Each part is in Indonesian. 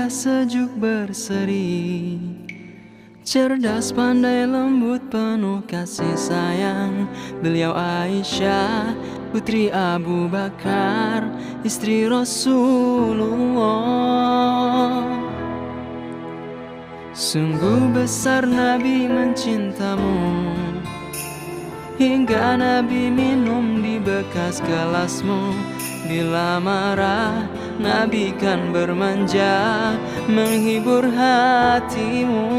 indah sejuk berseri, cerdas, pandai, lembut, penuh kasih sayang. Beliau Aisyah, putri Abu Bakar, istri Rasulullah. Sungguh besar Nabi mencintamu, hingga Nabi minum di bekas gelasmu. Bila marah, Nabi kan bermanja, menghibur hatimu.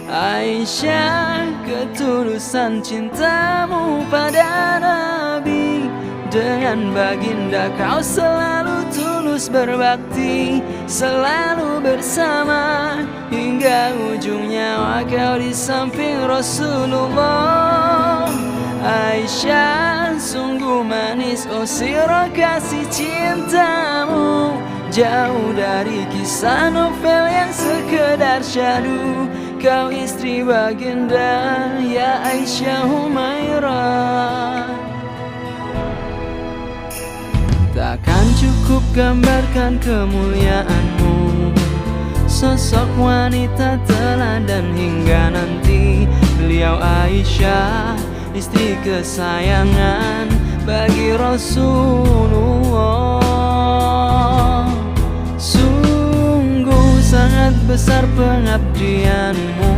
Aisyah, ketulusan cintamu pada Nabi, dengan baginda kau selalu tulus berbakti, selalu bersama, hingga ujung nyawa kau di samping Rasulullah. Aisyah, sungguh manis oh sirah kasih cintamu, jauh dari kisah novel yang sekedar syahdu. Kau istri baginda, ya Aisyah Humairah. Takkan cukup gambarkan kemuliaanmu, sosok wanita teladan hingga nanti. Beliau Aisyah, istri kesayangan bagi Rasulullah. Sungguh sangat besar pengabdianmu,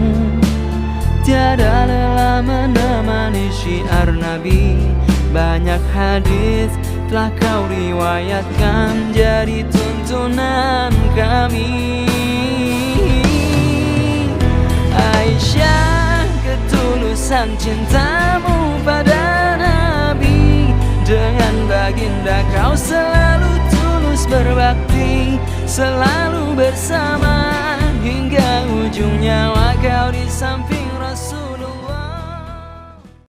tiada lelah menemani syiar Nabi. Banyak hadis telah kau riwayatkan, jadi tuntunan kami. Aisyah, ketulusan cintamu pada Nabi, dengan baginda kau selalu tulus berbakti, selalu bersama, hingga ujung nyawa kau di samping